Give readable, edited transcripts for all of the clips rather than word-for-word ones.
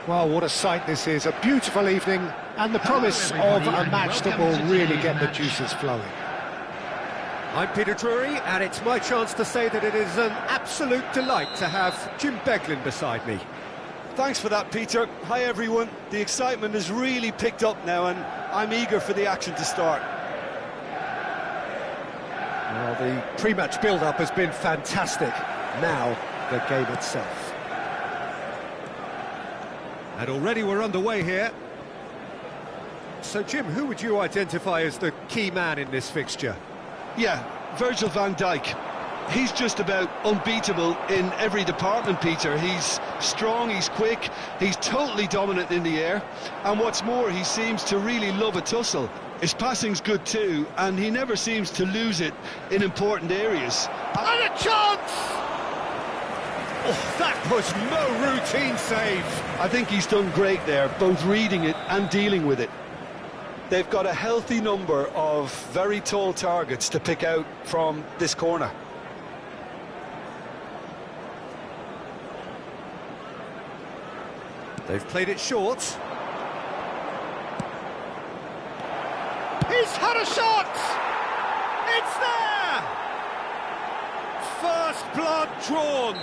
Well, what a sight this is. A beautiful evening and the promise of a match that will really get the juices flowing. I'm Peter Drury, and it's my chance to say that it is an absolute delight to have Jim Beglin beside me. Thanks for that, Peter. Hi, everyone. The excitement has really picked up now, and I'm eager for the action to start. Well, the pre-match build-up has been fantastic. Now, the game itself. And already we're underway here. So, Jim, who would you identify as the key man in this fixture? Yeah, Virgil van Dijk. He's just about unbeatable in every department, Peter. He's strong, he's quick, he's totally dominant in the air. And what's more, he seems to really love a tussle. His passing's good too, and he never seems to lose it in important areas. And a chance! Oh, that was no routine save. I think he's done great there, both reading it and dealing with it. They've got a healthy number of very tall targets to pick out from this corner. They've played it short. He's had a shot! It's there! First blood drawn.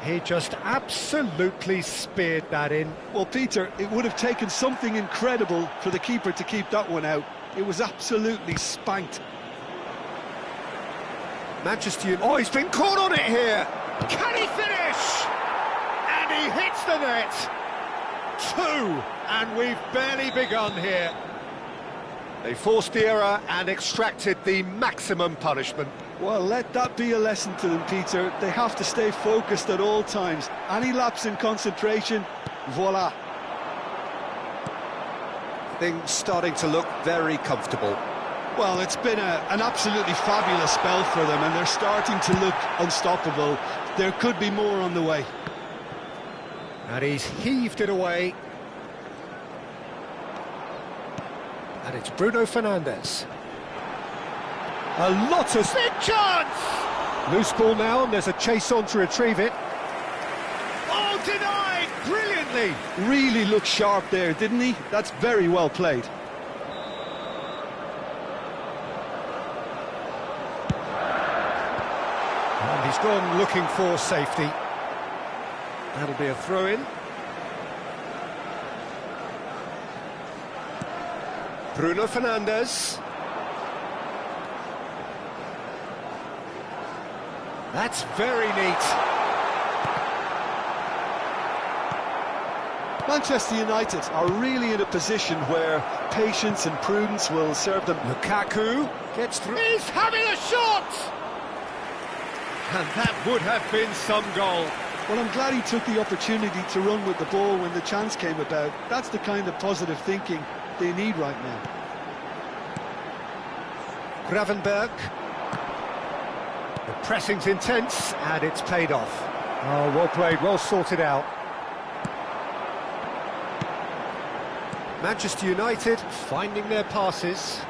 He just absolutely speared that in. Well, Peter, it would have taken something incredible for the keeper to keep that one out. It was absolutely spanked. Manchester United. Oh, he's been caught on it here. Can he finish? And he hits the net. 2, and we've barely begun here. They forced the error and extracted the maximum punishment. Well, let that be a lesson to them, Peter. They have to stay focused at all times. Any lapse in concentration, voila. Things starting to look very comfortable. Well, it's been an absolutely fabulous spell for them, and they're starting to look unstoppable. There could be more on the way. And he's heaved it away. And it's Bruno Fernandes. A lot of big chance! Loose ball now, and there's a chase on to retrieve it. Oh, denied! Brilliantly! Really looked sharp there, didn't he? That's very well played. And he's gone looking for safety. That'll be a throw-in. Bruno Fernandes. That's very neat. Manchester United are really in a position where patience and prudence will serve them. Lukaku gets through. He's having a shot! And that would have been some goal. Well, I'm glad he took the opportunity to run with the ball when the chance came about. That's the kind of positive thinking they need right now. Gravenberg. The pressing's intense, and it's paid off. Oh, well played, well sorted out. Manchester United finding their passes.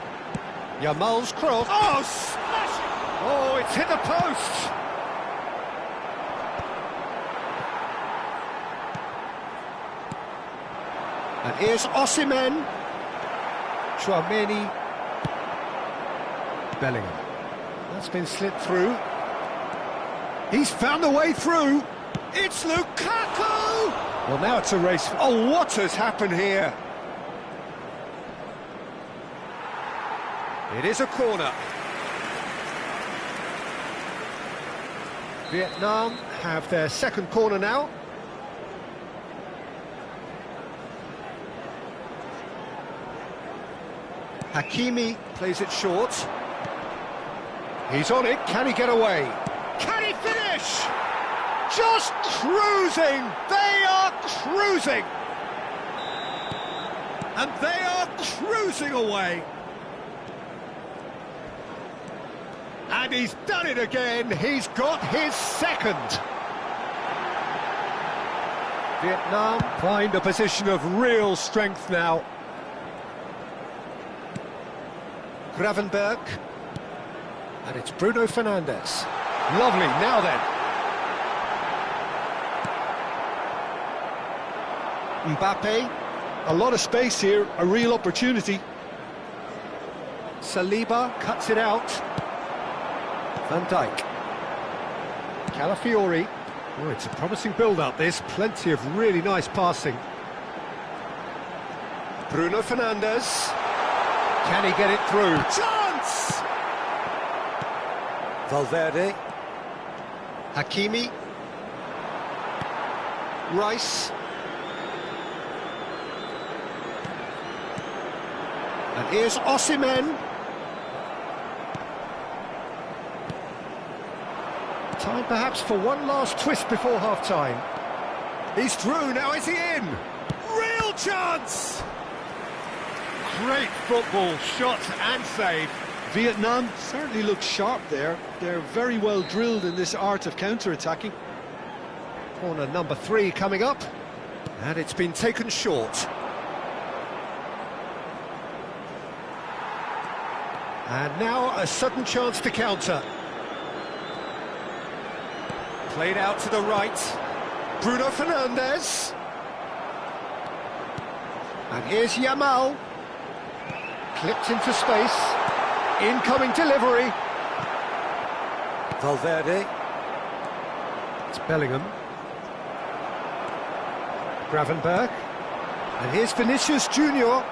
Yamal's cross. Oh, smashing! Oh, it's hit the post! And here's Osimhen. Chouameni. Bellingham. That's been slipped through. He's found the way through. It's Lukaku! Well, now it's a race. Oh, what has happened here? It is a corner. Vietnam have their second corner now. Hakimi plays it short. He's on it. Can he get away? Can he finish? Just cruising. They are cruising. And they are cruising away. And he's done it again. He's got his second. Vietnam find a position of real strength now. Gravenberg. And it's Bruno Fernandes. Lovely, now then. Mbappe. A lot of space here, a real opportunity. Saliba cuts it out. Van Dijk. Calafiori. Oh, it's a promising build-up, this. Plenty of really nice passing. Bruno Fernandes. Can he get it through? Chance! Valverde. Hakimi. Rice. And here's Osimhen. Time perhaps for one last twist before half-time. He's through, now is he in? Real chance! Great football, shot and save. Vietnam certainly looks sharp there. They're very well drilled in this art of counter-attacking. Corner number 3 coming up. And it's been taken short. And now a sudden chance to counter. Played out to the right. Bruno Fernandes. And here's Yamal. Clipped into space. Incoming delivery. Valverde. It's Bellingham. Gravenberg. And here's Vinicius Junior.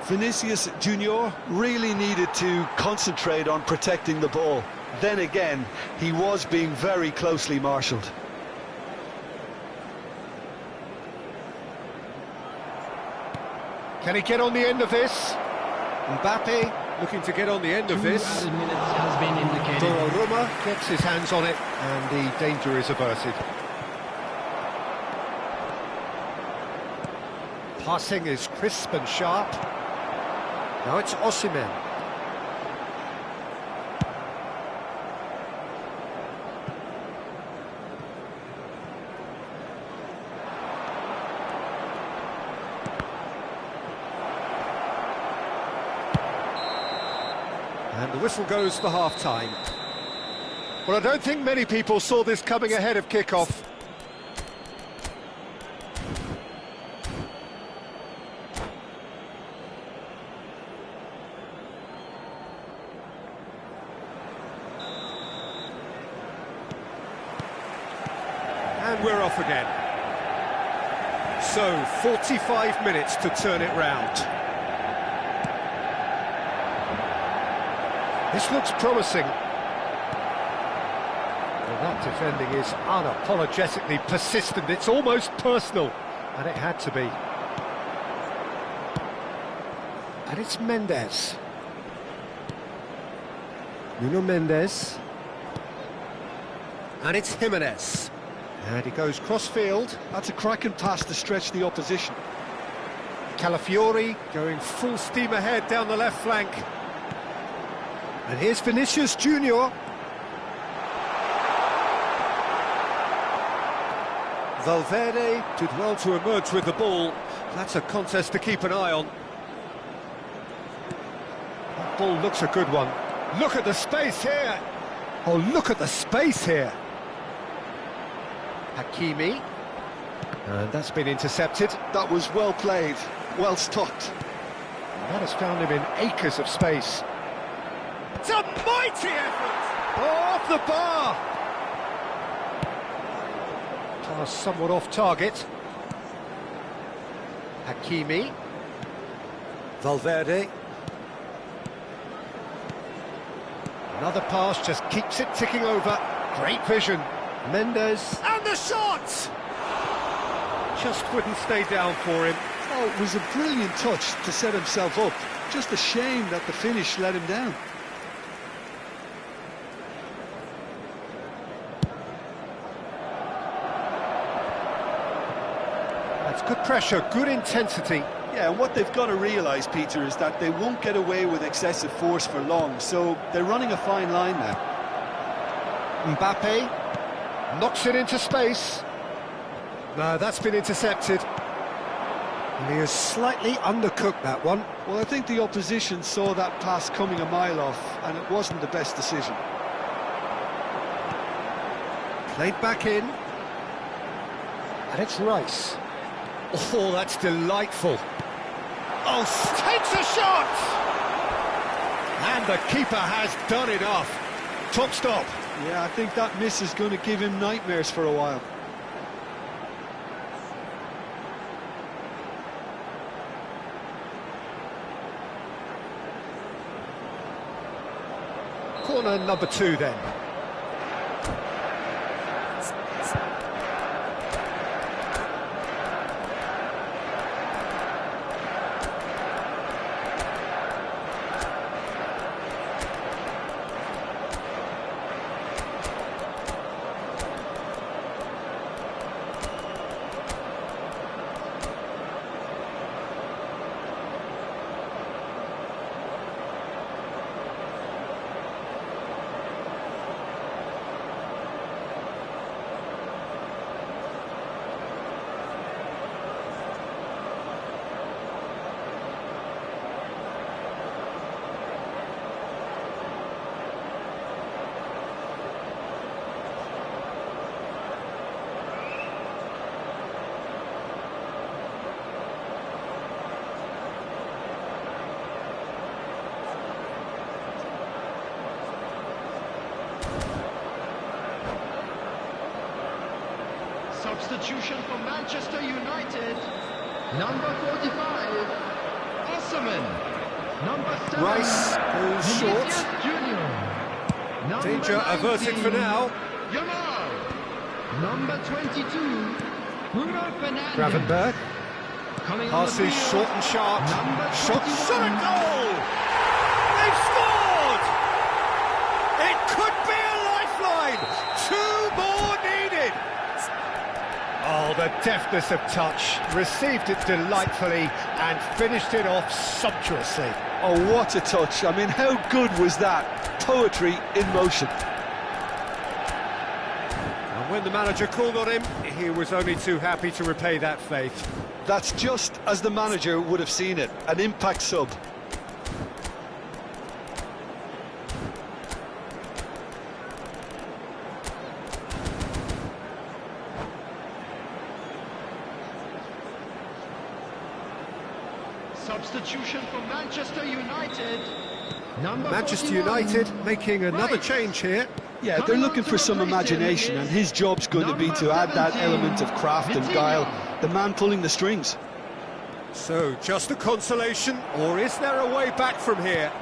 Vinicius Junior really needed to concentrate on protecting the ball. Then again, he was being very closely marshalled. Can he get on the end of this? Mbappe looking to get on the end of this. 2 added minutes has been indicated. Donnarumma gets his hands on it and the danger is averted. Passing is crisp and sharp. Now it's Osimhen. And the whistle goes for half-time. Well, I don't think many people saw this coming ahead of kick-off. And we're off again. So, 45 minutes to turn it round. This looks promising. Well, that defending is unapologetically persistent. It's almost personal, and it had to be. And it's Mendes. Nuno Mendes. And it's Jimenez. And he goes cross-field. That's a cracking pass to stretch the opposition. Calafiori going full steam ahead down the left flank. And here's Vinicius Junior. Valverde did well to emerge with the ball. That's a contest to keep an eye on. That ball looks a good one. Look at the space here. Oh, look at the space here. Hakimi. And that's been intercepted. That was well played, well stopped. That has found him in acres of space. It's a mighty effort! Oh, off the bar! Pass somewhat off target. Hakimi. Valverde. Another pass just keeps it ticking over. Great vision. Mendes. And the shot! Just wouldn't stay down for him. Oh, it was a brilliant touch to set himself up. Just a shame that the finish let him down. That's good pressure, good intensity. Yeah, and what they've got to realise, Peter, is that they won't get away with excessive force for long, so they're running a fine line now. Mbappe knocks it into space. No, that's been intercepted. And he has slightly undercooked that one. Well, I think the opposition saw that pass coming a mile off, and it wasn't the best decision. Played back in. And it's Rice. Oh, that's delightful. Oh, takes a shot! And the keeper has done enough. Top stop. Yeah, I think that miss is going to give him nightmares for a while. Corner number 2 then. Substitution for Manchester United. Number 45, Osimhen. Number 7, Rice goes short. Junior. Danger 19, averted for now. Yamal. Number 22, Bruno Fernandes. Gravenberg. Coming on the Passes field, short and sharp. number Shot, 21. solid goal! They've scored! It could be a lifeline! 2 more needed! Oh, the deftness of touch. Received it delightfully and finished it off sumptuously. Oh, what a touch. I mean, how good was that? Poetry in motion. And when the manager called on him, he was only too happy to repay that faith. That's just as the manager would have seen it, an impact sub. Substitution for Manchester United. Number Manchester 41, United making another Rice. change here. Yeah, they're looking for some imagination, and his job's going to be to add that element of craft and guile, the man pulling the strings. So, just a consolation, or is there a way back from here?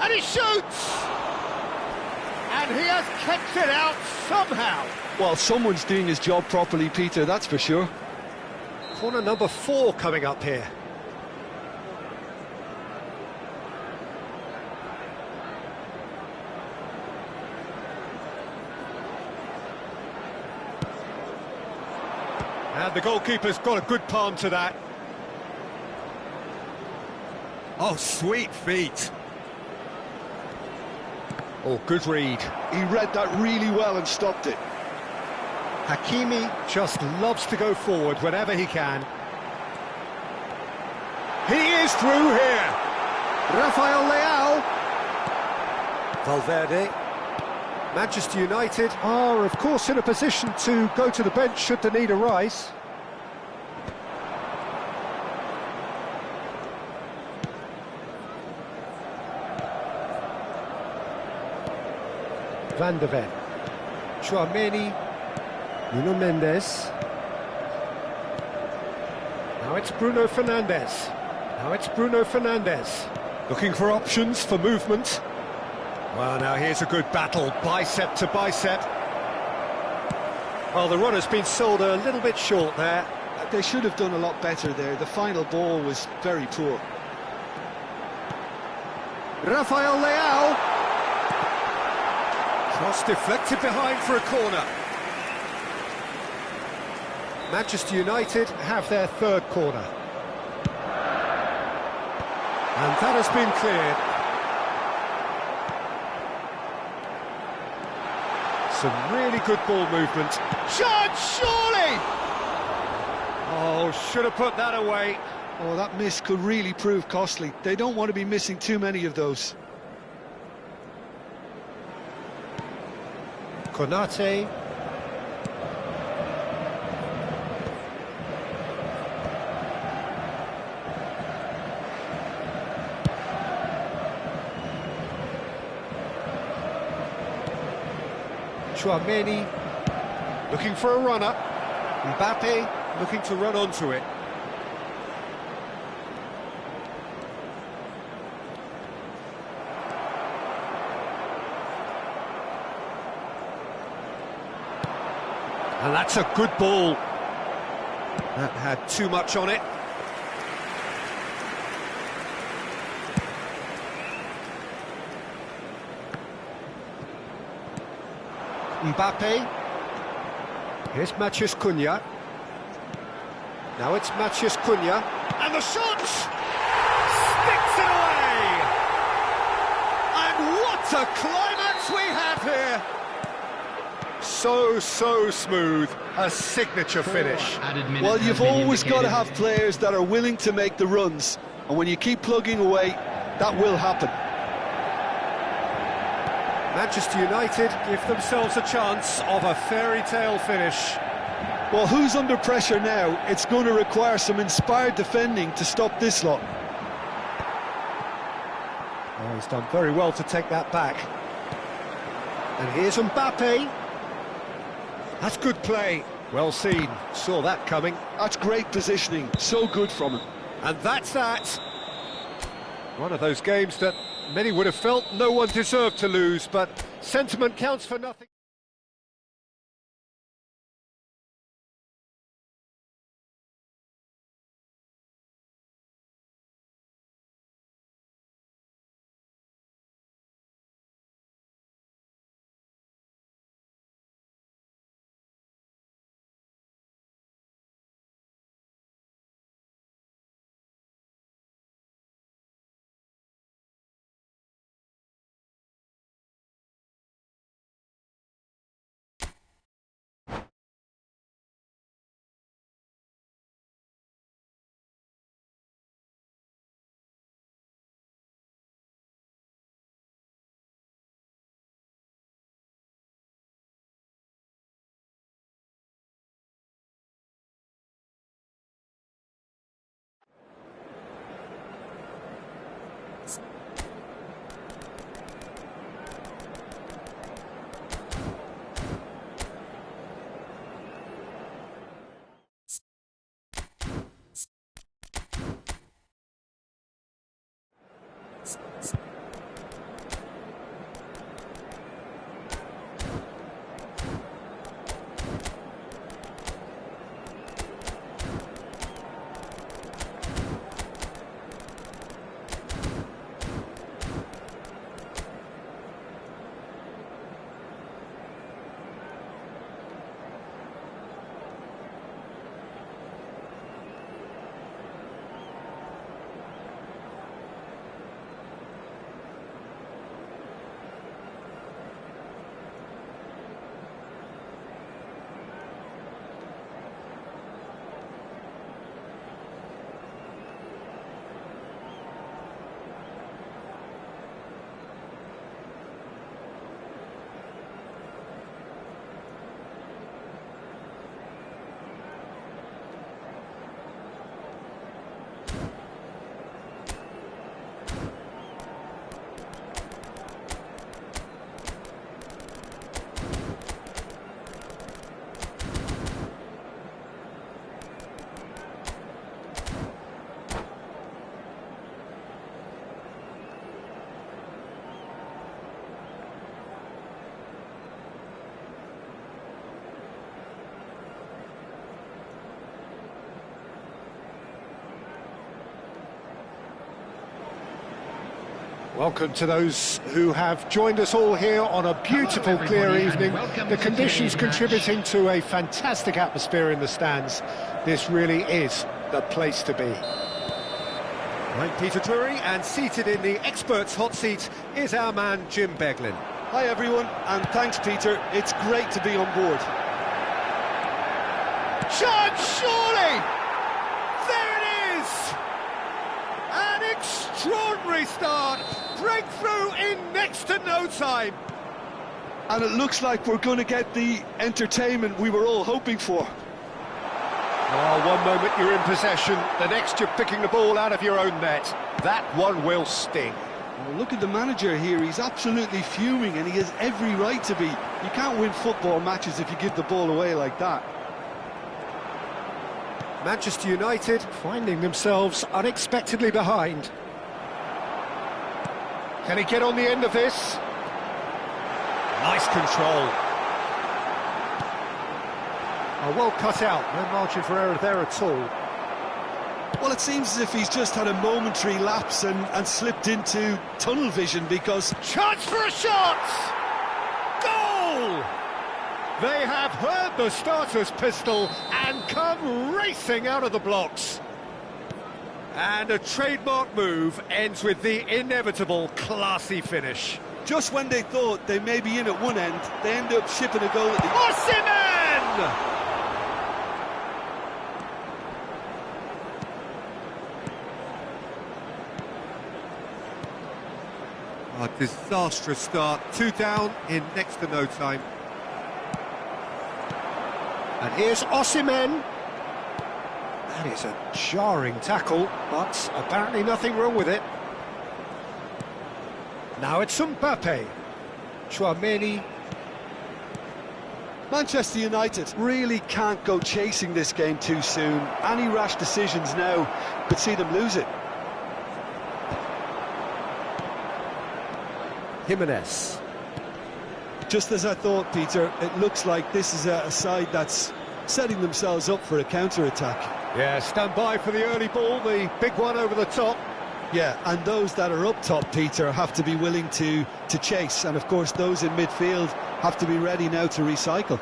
And he shoots! And he has kept it out somehow. Well, someone's doing his job properly, Peter, that's for sure. Corner number 4 coming up here. And the goalkeeper's got a good palm to that. Oh, sweet feet. Oh, good read. He read that really well and stopped it. Hakimi just loves to go forward whenever he can. He is through here. Rafael Leao. Valverde. Manchester United are, of course, in a position to go to the bench should the need arise. Van de Ven. Chouameni. Nuno Mendes. Now it's Bruno Fernandes. Now it's Bruno Fernandes. Looking for options for movement. Well, now here's a good battle, bicep to bicep. Well, the run has been sold a little bit short there. They should have done a lot better there. The final ball was very poor. Rafael Leao. Cross deflected behind for a corner. Manchester United have their third corner. And that has been cleared. Some really good ball movement. Chance, surely! Oh, should have put that away. Oh, that miss could really prove costly. They don't want to be missing too many of those. Konate. Chouameni looking for a runner. Mbappe looking to run onto it. And that's a good ball. That had too much on it. Mbappe. Here's Matheus Cunha. Now it's Matheus Cunha. And the shot! Sticks it away! And what a climax we have here! So smooth. A signature finish. Well, you've always got to have players that are willing to make the runs. And when you keep plugging away, that will happen. Manchester United give themselves a chance of a fairy tale finish. Well, who's under pressure now? It's going to require some inspired defending to stop this lot. Oh, he's done very well to take that back. And here's Mbappe. That's good play. Well seen. Saw that coming. That's great positioning. So good from him. And that's that. One of those games that many would have felt no one deserved to lose, but sentiment counts for nothing. Welcome to those who have joined us all here on a beautiful, Hello, clear everybody, evening. and welcome The to conditions today's match. contributing to a fantastic atmosphere in the stands. This really is the place to be. I'm Peter Drury, and seated in the experts' hot seat is our man Jim Beglin. Hi everyone, and thanks Peter, it's great to be on board. Chance, surely! There it is! An extraordinary start! Breakthrough in next to no time! And it looks like we're going to get the entertainment we were all hoping for. Oh, one moment you're in possession, the next you're picking the ball out of your own net. That one will sting. Well, look at the manager here, he's absolutely fuming and he has every right to be. You can't win football matches if you give the ball away like that. Manchester United finding themselves unexpectedly behind. Can he get on the end of this? Nice control. Oh, well cut out, no margin for error there at all. Well, it seems as if he's just had a momentary lapse and slipped into tunnel vision because... Chance for a shot! Goal! They have heard the starter's pistol and come racing out of the blocks. And a trademark move ends with the inevitable classy finish. Just when they thought they may be in at one end, they end up shipping a goal at the... Osimhen! A disastrous start, 2 down in next to no time. And here's Osimhen. That is a jarring tackle, but apparently nothing wrong with it. Now it's Mbappe. Chouameni. Manchester United really can't go chasing this game too soon. Any rash decisions now could see them lose it. Jimenez. Just as I thought, Peter, it looks like this is a side that's setting themselves up for a counter-attack. Yeah, stand by for the early ball, the big one over the top. Yeah, and those that are up top, Peter, have to be willing to chase. And, of course, those in midfield have to be ready now to recycle.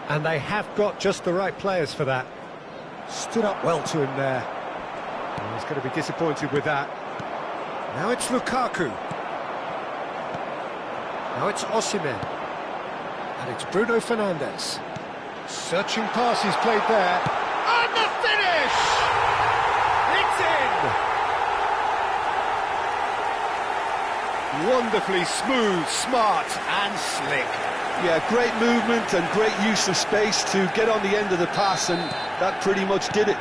And they have got just the right players for that. Stood up well to him there. Oh, he's going to be disappointed with that. Now it's Lukaku. Now it's Osimhen. And it's Bruno Fernandes. Searching passes played there. And the finish! It's in! Wonderfully smooth, smart and slick. Yeah, great movement and great use of space to get on the end of the pass, and that pretty much did it.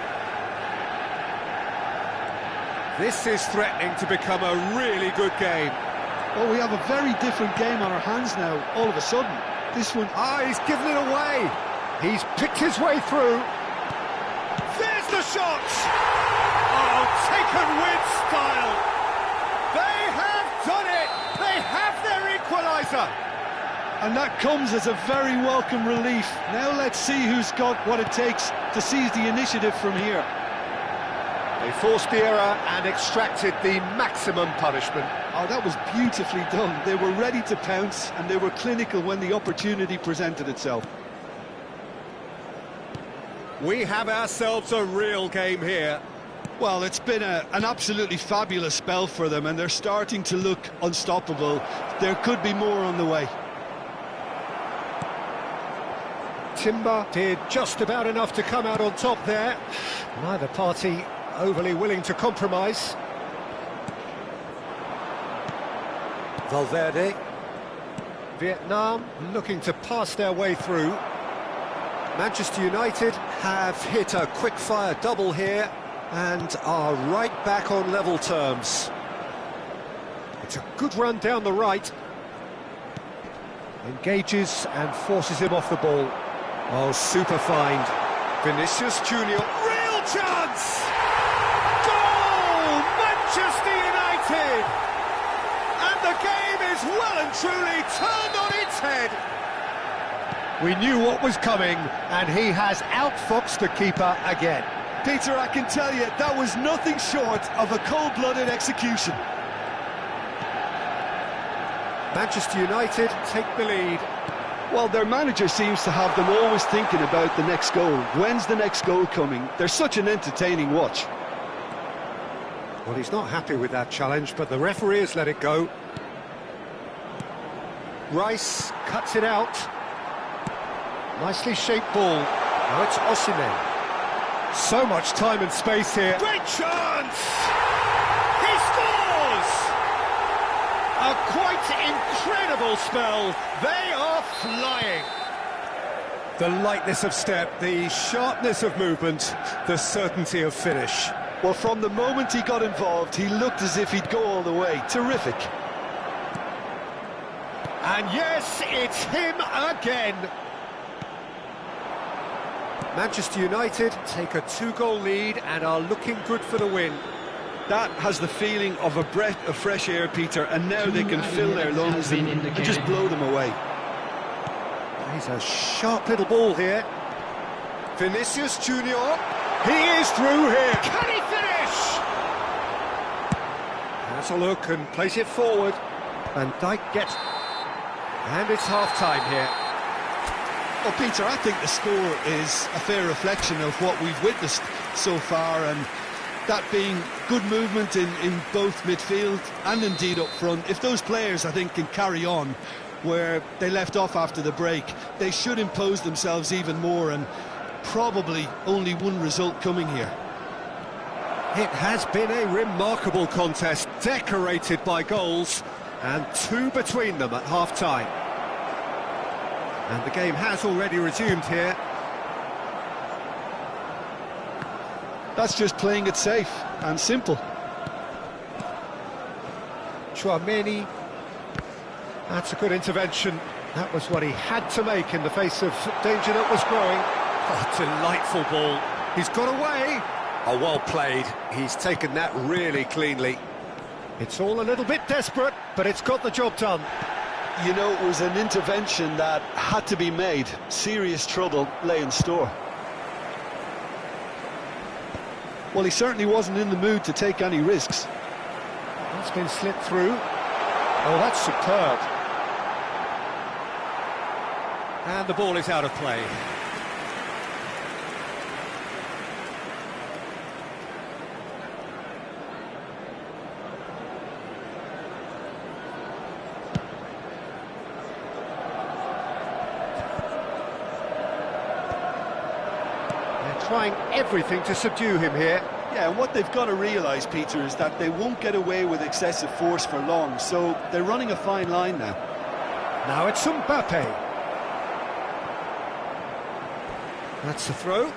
This is threatening to become a really good game. Well, we have a very different game on our hands now, all of a sudden. This one... Ah, he's given it away. He's picked his way through. There's the shot! Oh, taken with style. They have done it. They have their equaliser. And that comes as a very welcome relief. Now let's see who's got what it takes to seize the initiative from here. They forced the error and extracted the maximum punishment. Oh, that was beautifully done. They were ready to pounce and they were clinical when the opportunity presented itself. We have ourselves a real game here. Well, it's been an absolutely fabulous spell for them and they're starting to look unstoppable. There could be more on the way. Timber did just about enough to come out on top there. Neither party overly willing to compromise. Valverde. Vietnam looking to pass their way through. Manchester United have hit a quick-fire double here and are right back on level terms. It's a good run down the right. Engages and forces him off the ball. Oh, super find. Vinicius Junior. Real chance! Goal! Manchester United! And the game is well and truly turned on its head. We knew what was coming, and he has outfoxed the keeper again. Peter, I can tell you, that was nothing short of a cold-blooded execution. Manchester United take the lead. Well, their manager seems to have them always thinking about the next goal. When's the next goal coming? They're such an entertaining watch. Well, he's not happy with that challenge, but the referee has let it go. Rice cuts it out. Nicely shaped ball. Now it's Osimhen. So much time and space here. Great chance! He scores! A quite incredible spell. They are flying. The lightness of step, the sharpness of movement, the certainty of finish. Well, from the moment he got involved, he looked as if he'd go all the way. Terrific. And yes, it's him again. Manchester United take a 2-goal lead and are looking good for the win. That has the feeling of a breath of fresh air, Peter, and now they can fill their lungs and just blow them away. He's a sharp little ball here. Vinicius Junior. He is through here. Can he finish? Has a look and plays it forward. Van Dijk gets... And it's half-time here. Well, Peter, I think the score is a fair reflection of what we've witnessed so far, and that being good movement in both midfield and indeed up front. If those players, I think, can carry on where they left off after the break, they should impose themselves even more, and probably only one result coming here. It has been a remarkable contest, decorated by goals, and 2 between them at half-time. And the game has already resumed here. That's just playing it safe and simple. Tchouaméni. That's a good intervention. That was what he had to make in the face of danger that was growing. Oh, delightful ball. He's got away. Oh, well played. He's taken that really cleanly. It's all a little bit desperate, but it's got the job done. You know, it was an intervention that had to be made. Serious trouble lay in store. Well, he certainly wasn't in the mood to take any risks. That's been slipped through. Oh, that's superb. And the ball is out of play. Trying everything to subdue him here. Yeah, and what they've got to realise, Peter, is that they won't get away with excessive force for long, so they're running a fine line now. Now it's Mbappe. That's the throw.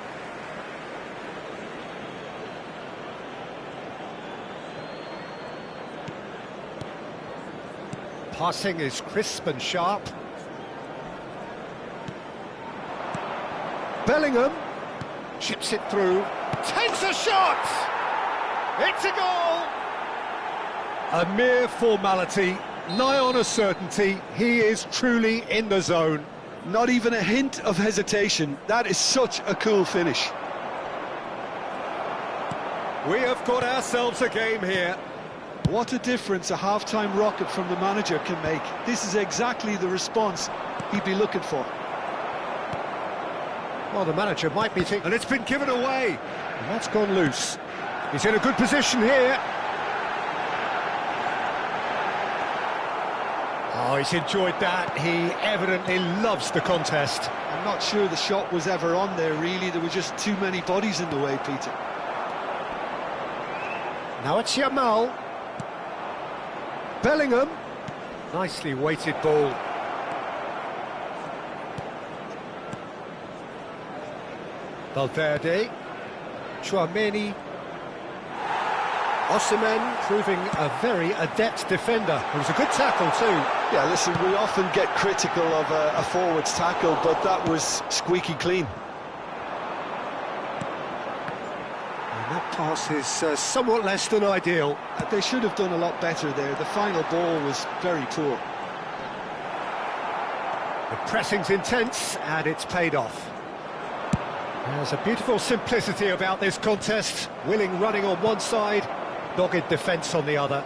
Passing is crisp and sharp. Bellingham. Chips it through, takes a shot! It's a goal! A mere formality, nigh on a certainty, he is truly in the zone. Not even a hint of hesitation. That is such a cool finish. We have got ourselves a game here. What a difference a half-time rocket from the manager can make. This is exactly the response he'd be looking for. Well, the manager might be thinking, and it's been given away. And that's gone loose. He's in a good position here. Oh, he's enjoyed that. He evidently loves the contest. I'm not sure the shot was ever on there, really. There were just too many bodies in the way, Peter. Now it's Yamal. Bellingham. Nicely weighted ball. Valverde, Tchouaméni, Osimhen proving a very adept defender. It was a good tackle too. Yeah, listen, we often get critical of a forward's tackle, but that was squeaky clean. And that pass is somewhat less than ideal. They should have done a lot better there. The final ball was very poor. The pressing's intense and it's paid off. There's a beautiful simplicity about this contest. Willing running on one side, dogged defence on the other.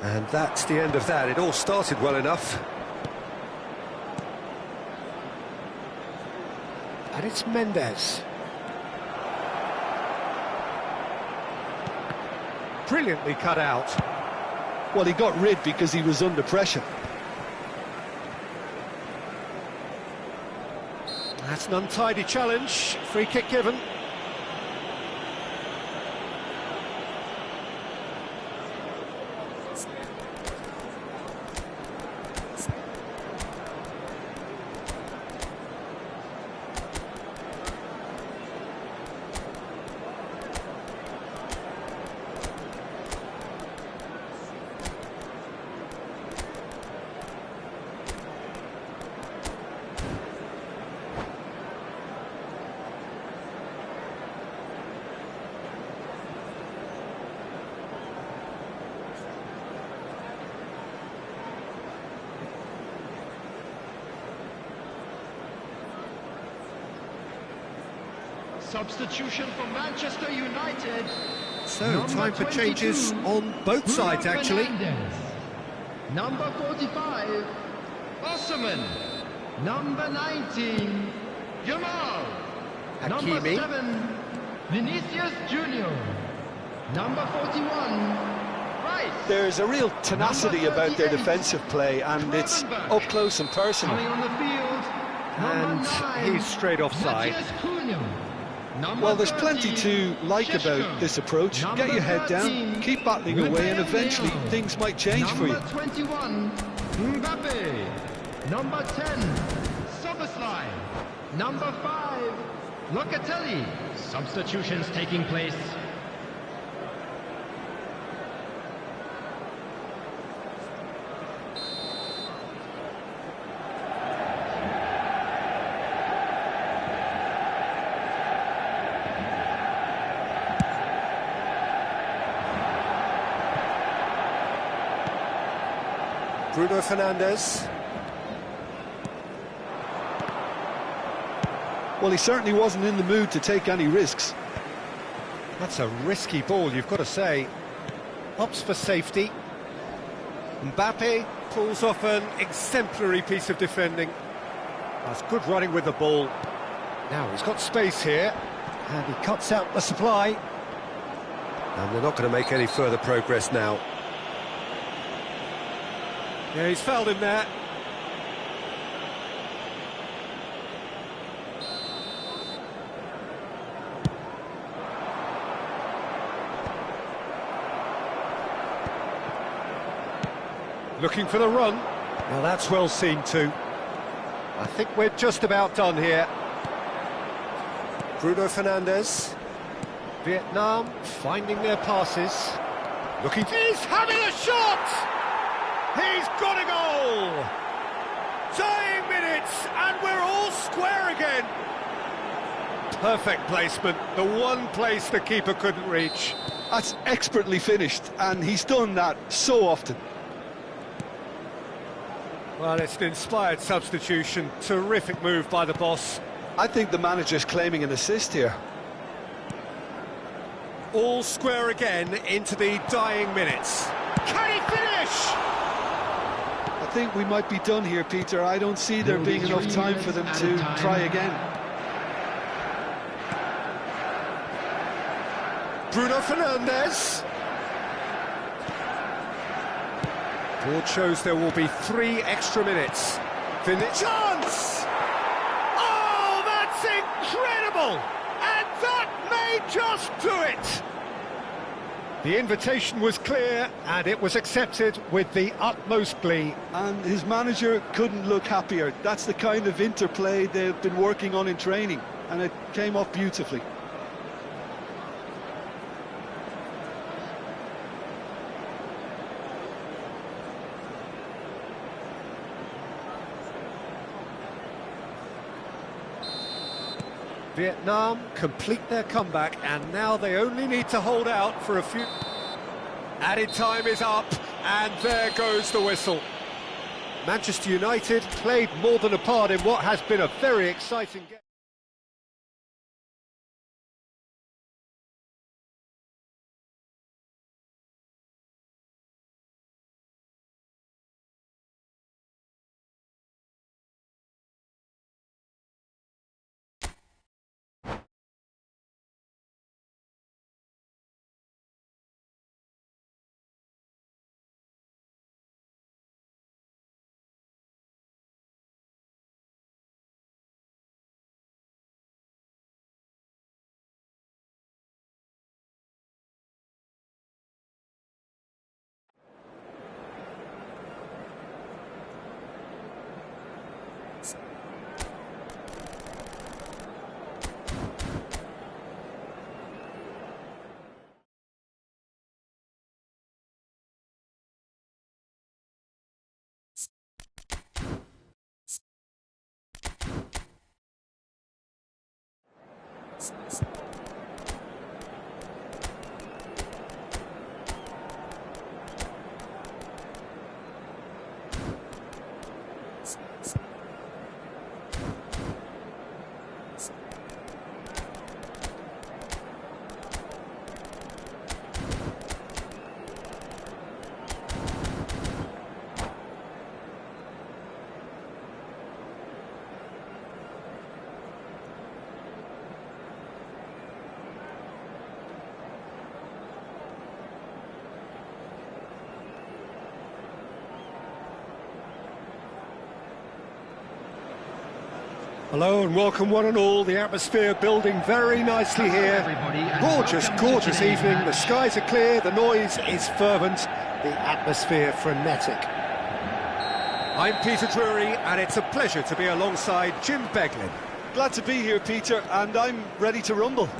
And that's the end of that. It all started well enough. And it's Mendes. Brilliantly cut out. Well, he got rid because he was under pressure. That's an untidy challenge. Free kick given. Substitution for Manchester United. So, Number time for 22, changes on both sides, actually. Fernandes. Number 45, Osman. Number 19, Jamal. Number Hakimi. 7, Vinicius Junior. Number 41, Rice. There's a real tenacity Number about their 38, defensive play, and it's up close and personal. Coming on the field, number And 9, he's straight offside. Matthias Cunha. Number Well, there's plenty 30, to like Šeško. about this approach. Number Get your head 13, down, keep battling away, and eventually Rafael Leão. things might change for you. Number 21, Mbappe. Number 10, Soboslai. Number 5, Locatelli. Substitutions taking place. Bruno Fernandes. Well, he certainly wasn't in the mood to take any risks. That's a risky ball, you've got to say. Opts for safety. Mbappe pulls off an exemplary piece of defending. That's good running with the ball. Now he's got space here, and he cuts out the supply. And they're not going to make any further progress now. Yeah, he's fouled him there. Looking for the run. Now that's well seen too. I think we're just about done here. Bruno Fernandes. Vietnam finding their passes. Looking. He's having a shot! He's got a goal! Dying minutes, and we're all square again. Perfect placement, the one place the keeper couldn't reach. That's expertly finished, and he's done that so often. Well, it's an inspired substitution. Terrific move by the boss. I think the manager's claiming an assist here. All square again into the dying minutes. Can he finish? I think we might be done here, Peter. I don't see there being enough time for them to try again. Bruno Fernandes. Board shows there will be 3 extra minutes. Chance! Oh, that's incredible! And that may just do it! The invitation was clear, and it was accepted with the utmost glee. And his manager couldn't look happier. That's the kind of interplay they've been working on in training, and it came off beautifully. Vietnam complete their comeback, and now they only need to hold out for a few... Added time is up, and there goes the whistle. Manchester United played more than a part in what has been a very exciting game. Hello and welcome one and all. The atmosphere building very nicely here. Gorgeous, gorgeous evening. The skies are clear, the noise is fervent, the atmosphere frenetic. I'm Peter Drury and it's a pleasure to be alongside Jim Beglin. Glad to be here, Peter, and I'm ready to rumble.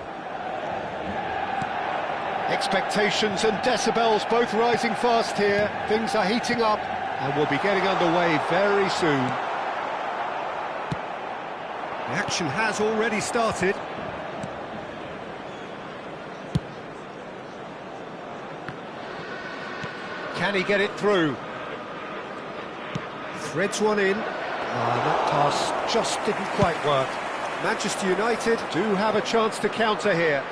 Expectations and decibels both rising fast here. Things are heating up and we'll be getting underway very soon. The action has already started. Can he get it through? Threads one in. That pass just didn't quite work. Manchester United do have a chance to counter here.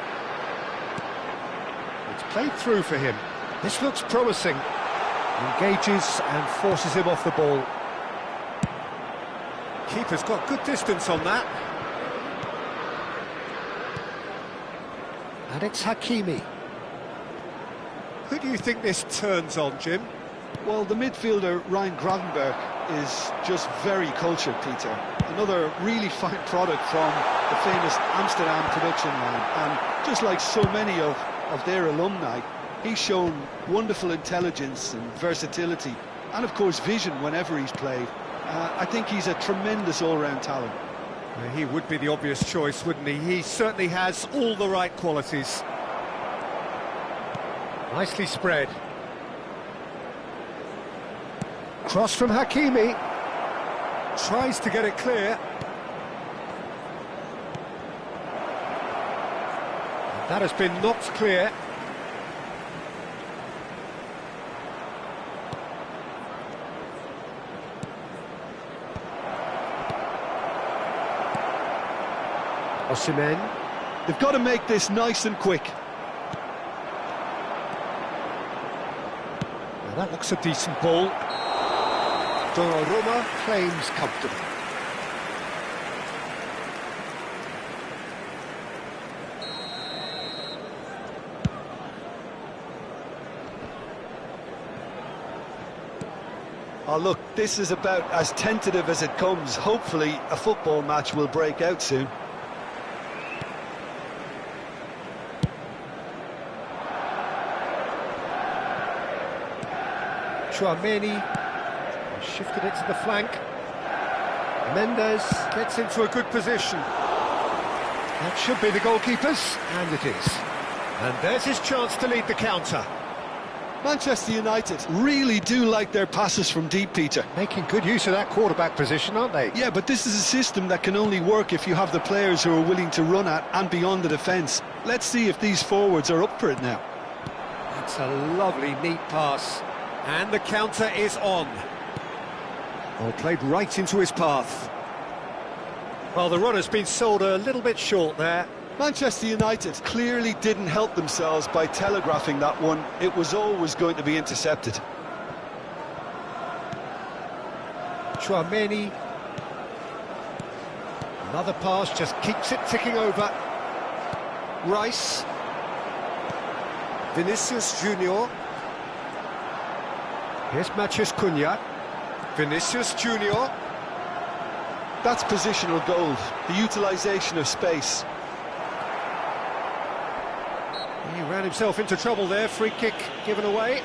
It's played through for him. This looks promising. Engages and forces him off the ball. Keeper's got good distance on that. And it's Hakimi. Who do you think this turns on, Jim? Well, the midfielder Ryan Gravenberch is just very cultured, Peter. Another really fine product from the famous Amsterdam production line. And just like so many of their alumni, he's shown wonderful intelligence and versatility. And, of course, vision whenever he's played. I think he's a tremendous all-round talent. He would be the obvious choice, wouldn't he? He certainly has all the right qualities. Nicely spread. Cross from Hakimi. Tries to get it clear. That has been knocked clear. Osimhen. They've got to make this nice and quick. Now that looks a decent ball. Donnarumma claims comfortably. Oh, look, this is about as tentative as it comes. Hopefully, a football match will break out soon. Chouameni shifted it to the flank. Mendes gets into a good position. That should be the goalkeeper's, and it is. And there's his chance to lead the counter. Manchester United really do like their passes from deep, Peter. Making good use of that quarterback position, aren't they? Yeah, but this is a system that can only work if you have the players who are willing to run at and beyond the defence. Let's see if these forwards are up for it now. That's a lovely, neat pass. And the counter is on. Well, played right into his path. Well, the run has been sold a little bit short there. Manchester United clearly didn't help themselves by telegraphing that one. It was always going to be intercepted. Chouameni. Another pass, just keeps it ticking over. Rice. Vinicius Junior. Here's Matheus Cunha. Vinicius Junior. That's positional gold, the utilisation of space. He ran himself into trouble there, free kick given away.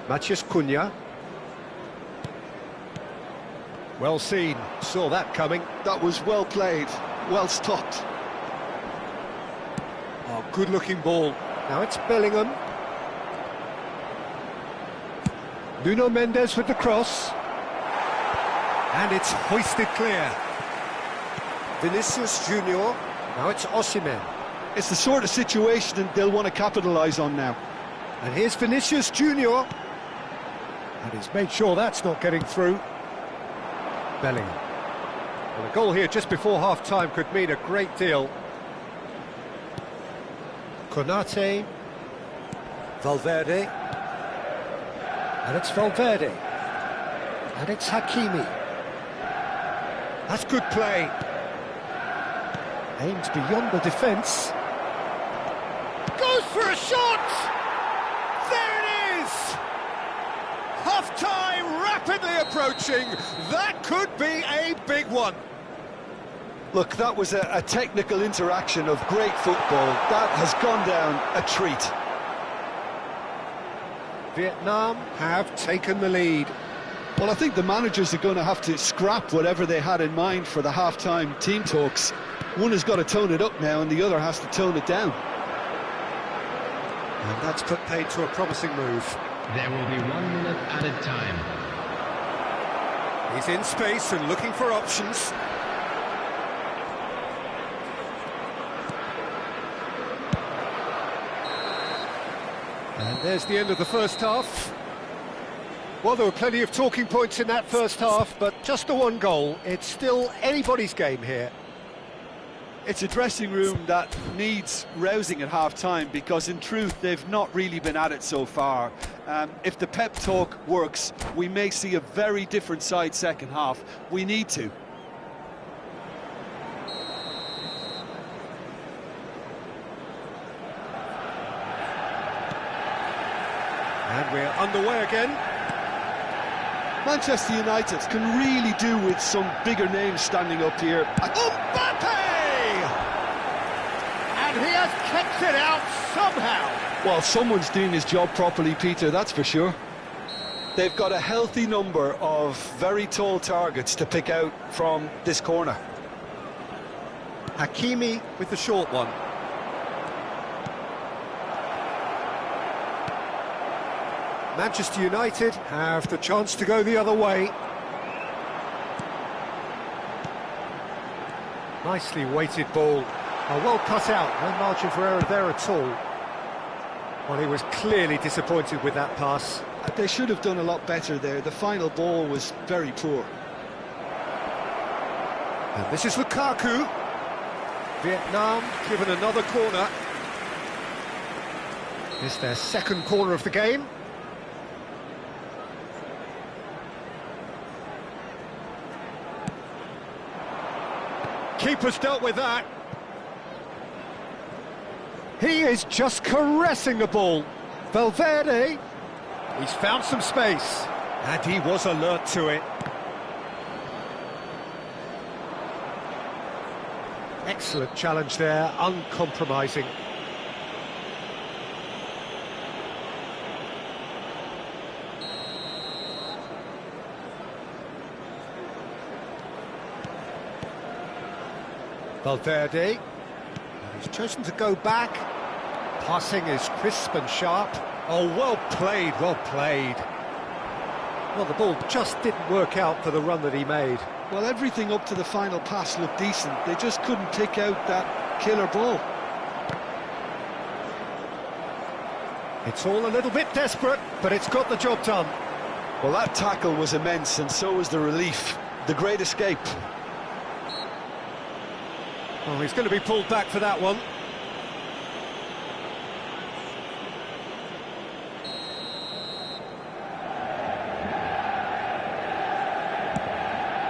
Matheus Cunha. Well seen, saw that coming. That was well played. well stopped. Oh, good-looking ball. Now it's Bellingham. Nuno Mendes with the cross. And it's hoisted clear. Vinicius Junior. Now it's Osimhen. It's the sort of situation they'll want to capitalise on now. And here's Vinicius Junior. And he's made sure that's not getting through. Bellingham. Well, a goal here just before half-time could mean a great deal. Konate. Valverde. And it's Valverde. And it's Hakimi. That's good play. Aims beyond the defence. Goes for a shot! There it is! Half-time rapidly approaching. That could be a big one. Look, that was a technical interaction of great football. That has gone down a treat. Vietnam have taken the lead. Well, I think the managers are going to have to scrap whatever they had in mind for the half-time team talks. One has got to tone it up now and the other has to tone it down. And that's put paid to a promising move. There will be 1 minute added time. He's in space and looking for options. And there's the end of the first half. Well, there were plenty of talking points in that first half, but just the one goal. It's still anybody's game here. It's a dressing room that needs rousing at half-time because, in truth, they've not really been at it so far. If the pep talk works, we may see a very different side second half. We need to. And we're underway again. Manchester United can really do with some bigger names standing up here. Mbappe! And he has kept it out somehow. Well, someone's doing his job properly, Peter, that's for sure. They've got a healthy number of very tall targets to pick out from this corner. Hakimi with the short one. Manchester United have the chance to go the other way. Nicely weighted ball. Well cut out, no margin for error there at all. Well, he was clearly disappointed with that pass. They should have done a lot better there. The final ball was very poor. And this is Lukaku. Vietnam given another corner. It's their second corner of the game. Keeper's dealt with that. He is just caressing the ball. Valverde. He's found some space. And he was alert to it. Excellent challenge there, uncompromising. Valverde, he's chosen to go back. Passing is crisp and sharp. Oh, well played, well played. Well, the ball just didn't work out for the run that he made. Well, everything up to the final pass looked decent. They just couldn't pick out that killer ball. It's all a little bit desperate, but it's got the job done. Well, that tackle was immense, and so was the relief. The great escape. Oh, he's going to be pulled back for that one.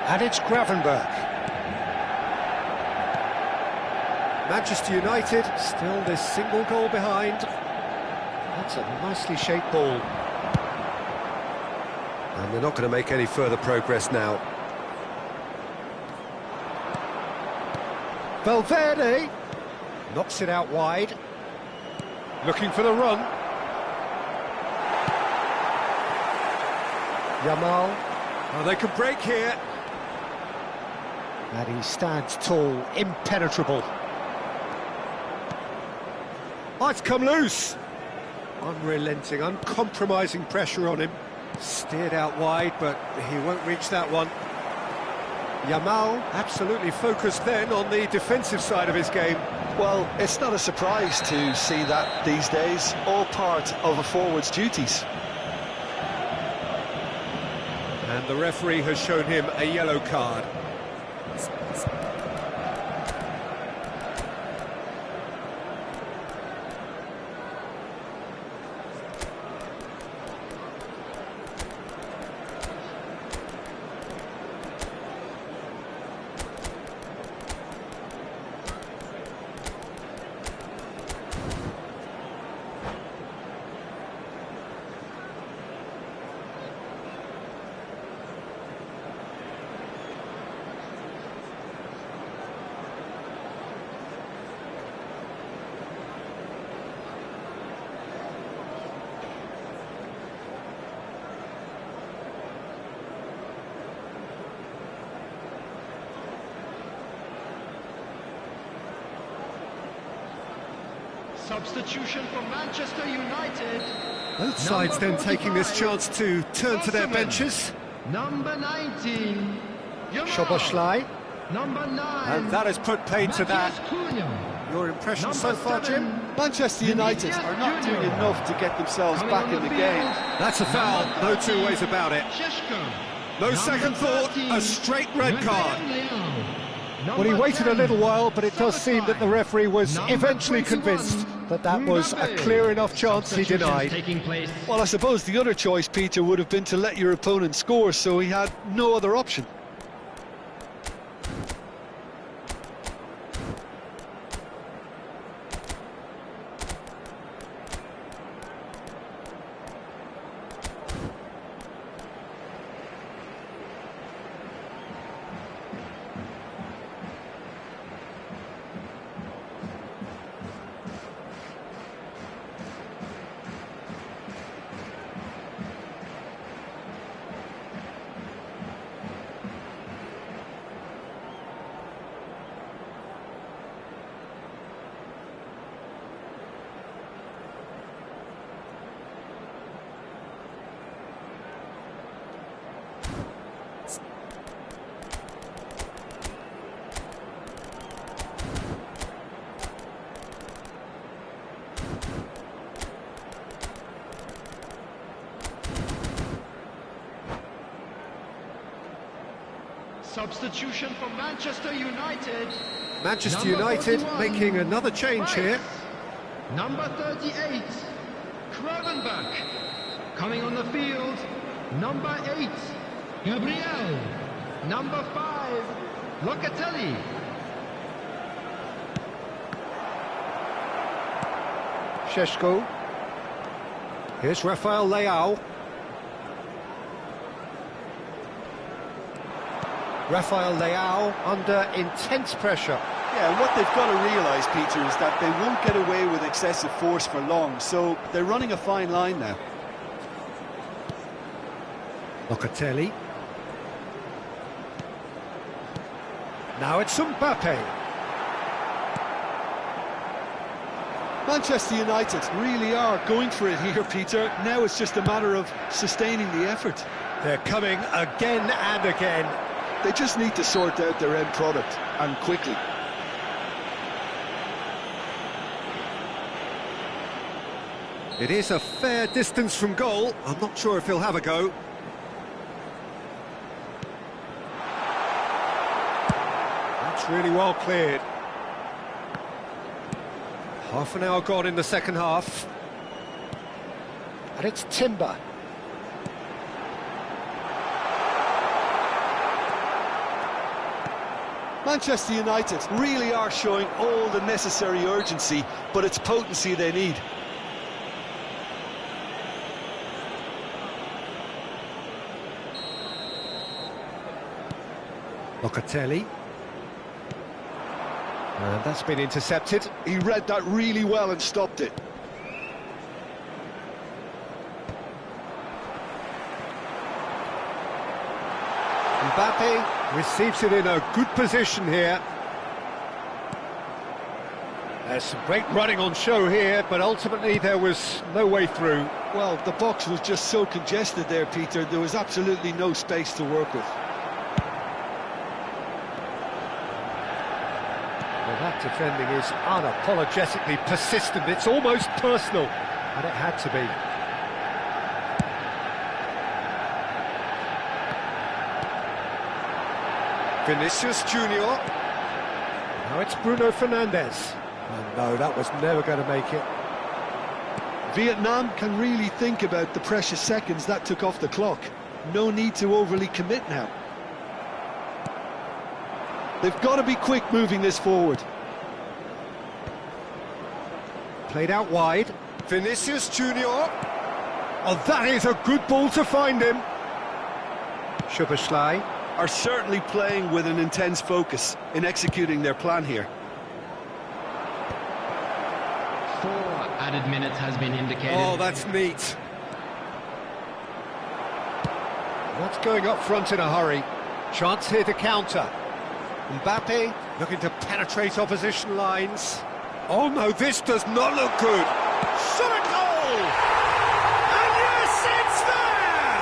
And it's Gravenberch. Manchester United still this single goal behind. That's a nicely shaped ball. And they're not going to make any further progress now. Valverde knocks it out wide. Looking for the run. Yamal. Oh, they can break here. And he stands tall, impenetrable. Oh, it's come loose. Unrelenting, uncompromising pressure on him. Steered out wide, but he won't reach that one. Yamal absolutely focused then on the defensive side of his game. Well, it's not a surprise to see that these days, all part of a forward's duties. And the referee has shown him a yellow card. Substitution for Manchester United. Both sides then taking this chance to turn to their benches. Number 19. Szoboszlai. Number 9. And that has put paid to that. Your impression so far, Jim? Manchester United are not doing enough to get themselves back in the game. That's a foul, no two ways about it. No second thought, a straight red card. Well, he waited a little while, but it does seem that the referee was eventually convinced that that was a clear enough chance he denied. Well, I suppose the other choice, Peter, would have been to let your opponent score, so he had no other option. Substitution for Manchester United. Manchester United making another change here. Number 38, Kravenbach. Coming on the field, number 8, Gabriel. Number 5, Locatelli. Šeško. Here's Rafael Leao. Rafael Leao under intense pressure. Yeah, and what they've got to realise, Peter, is that they won't get away with excessive force for long, so they're running a fine line now. Locatelli. Now it's Mbappe. Manchester United really are going for it here, Peter. Now it's just a matter of sustaining the effort. They're coming again and again. They just need to sort out their end product, and quickly. It is a fair distance from goal. I'm not sure if he'll have a go. That's really well cleared. Half an hour gone in the second half. And it's Timber. Manchester United really are showing all the necessary urgency, but it's potency they need. Locatelli. And that's been intercepted. He read that really well and stopped it. Mbappe. Receives it in a good position here. There's some great running on show here, but ultimately there was no way through. Well, the box was just so congested there, Peter. There was absolutely no space to work with. Well, that defending is unapologetically persistent. It's almost personal, and it had to be. Vinicius Junior. Now it's Bruno Fernandes. And no, that was never going to make it. Vietnam can really think about the precious seconds that took off the clock. No need to overly commit now. They've got to be quick moving this forward. Played out wide. Vinicius Junior. Oh, that is a good ball to find him. Szoboszlai are certainly playing with an intense focus in executing their plan here. 4 added minutes has been indicated. Oh, that's neat. That's going up front in a hurry. Chance here to counter. Mbappe looking to penetrate opposition lines. Oh no, this does not look good. Shot a goal! And yes, it's there!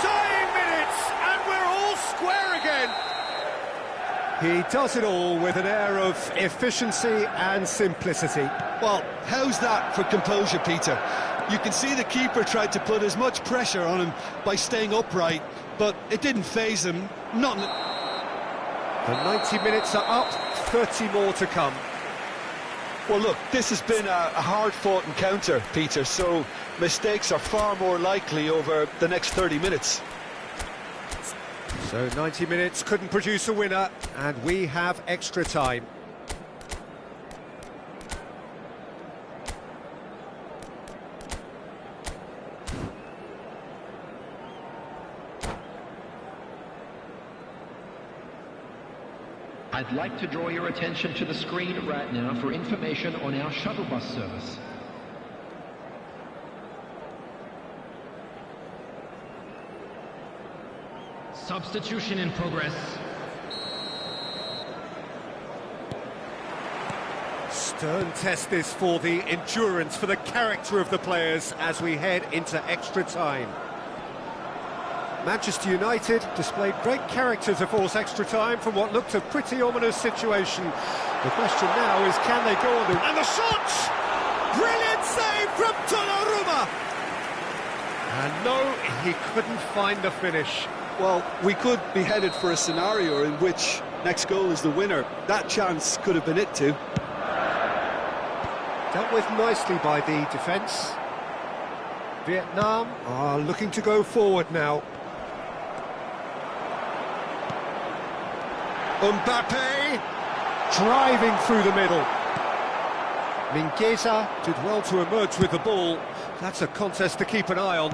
Tying minutes, and we're all square again. He does it all with an air of efficiency and simplicity. Well, how's that for composure, Peter? You can see the keeper tried to put as much pressure on him by staying upright, but it didn't faze him. Not. The 90 minutes are up, 30 more to come. Well, look, this has been a hard-fought encounter, Peter, so mistakes are far more likely over the next 30 minutes. So 90 minutes couldn't produce a winner, and we have extra time. I'd like to draw your attention to the screen right now for information on our shuttle bus service. Substitution in progress. Stern test this for the endurance, for the character of the players as we head into extra time. Manchester United displayed great character to force extra time from what looked a pretty ominous situation. The question now is, can they go on to... And the shot! Brilliant save from Donnarumma! And no, he couldn't find the finish. Well, we could be headed for a scenario in which next goal is the winner. That chance could have been it too. Dealt with nicely by the defence. Vietnam are looking to go forward now. Mbappe driving through the middle. Mingueza did well to emerge with the ball. That's a contest to keep an eye on.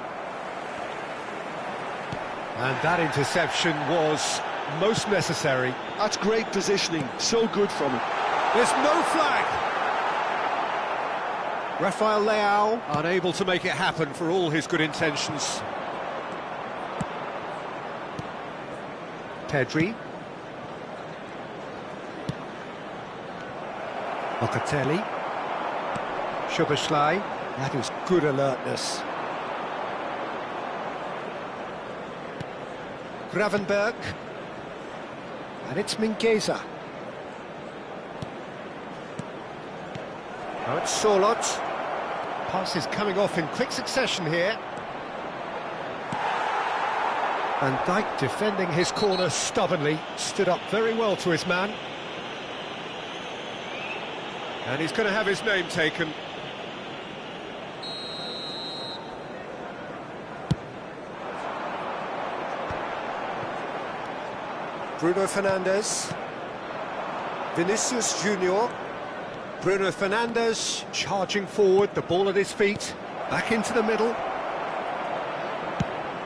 And that interception was most necessary. That's great positioning, so good from him. There's no flag. Rafael Leao unable to make it happen for all his good intentions. Pedri. Locatelli. Szoboszlai. That is good alertness. Gravenberg. And it's Mingueza. Now it's Sorloth. Passes coming off in quick succession here. Van Dijk defending his corner stubbornly. Stood up very well to his man. And he's going to have his name taken. Bruno Fernandes. Vinicius Junior. Bruno Fernandes charging forward, the ball at his feet. Back into the middle.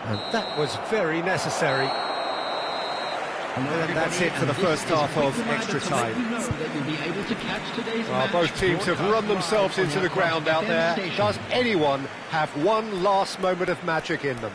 And that was very necessary. And that's it for the first half of extra time. Well, both teams have run themselves into the ground out there. Does anyone have one last moment of magic in them?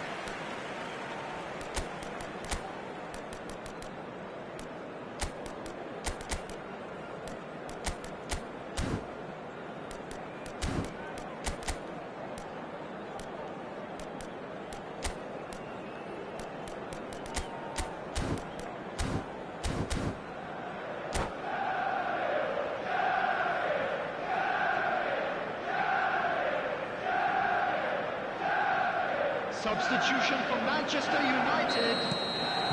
Substitution for Manchester United.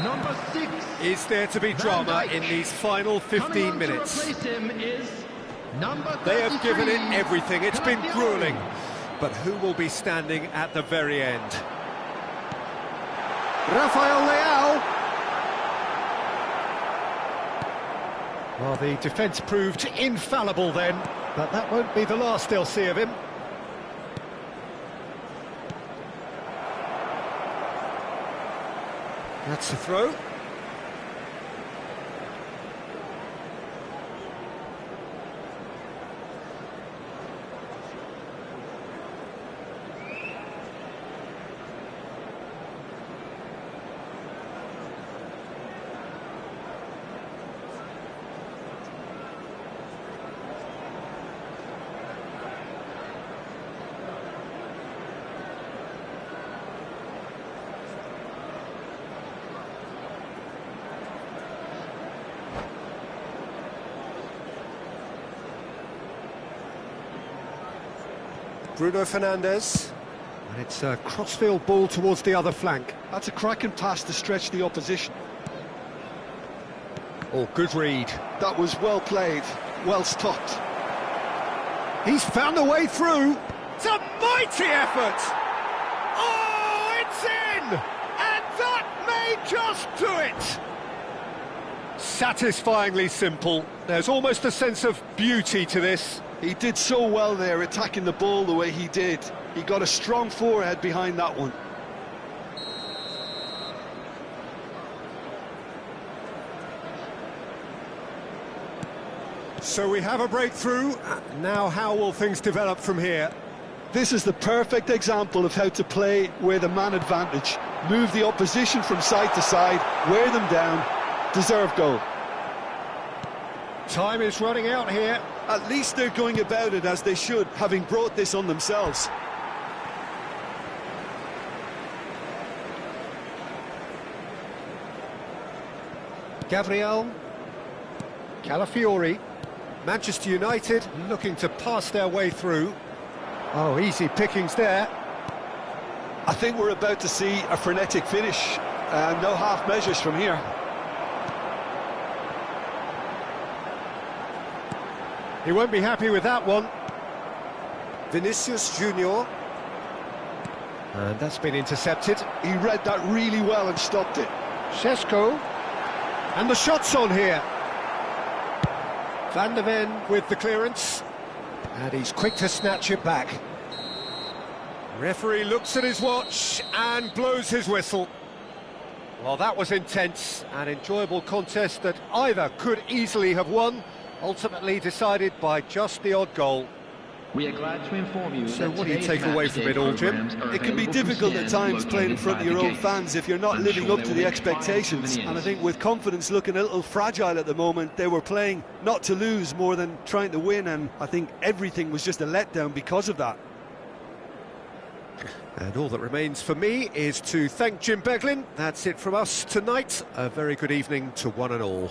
Number 6. Is there to be drama in these final 15 minutes? To replace him is number 33. They have given it everything. It's been gruelling. But who will be standing at the very end? Rafael Leao. Well, the defence proved infallible then, but that won't be the last they'll see of him. That's the throw. Bruno Fernandes, and it's a crossfield ball towards the other flank. That's a cracking pass to stretch the opposition. Oh, good read. That was well played, well stopped. He's found a way through. It's a mighty effort! Oh, it's in! And that may just do it! Satisfyingly simple. There's almost a sense of beauty to this. He did so well there, attacking the ball the way he did. He got a strong forehead behind that one. So we have a breakthrough. Now how will things develop from here? This is the perfect example of how to play with a man advantage. Move the opposition from side to side, wear them down, deserve goal. Time is running out here. At least they're going about it as they should, having brought this on themselves. Gabriel. Calafiori. Manchester United looking to pass their way through. Oh, easy pickings there. I think we're about to see a frenetic finish. No half measures from here. He won't be happy with that one. Vinicius Junior. And that's been intercepted. He read that really well and stopped it. Šeško. And the shot's on here. Van der Ven with the clearance. And he's quick to snatch it back. Referee looks at his watch and blows his whistle. Well, that was intense, an enjoyable contest that either could easily have won, ultimately decided by just the odd goal. We are glad to inform you. So what do you take away from it all, Jim? It can be difficult at times playing in front of your own fans if you're not living up to the expectations. And I think with confidence looking a little fragile at the moment, they were playing not to lose more than trying to win, and I think everything was just a letdown because of that. And all that remains for me is to thank Jim Beglin. That's it from us tonight. A very good evening to one and all.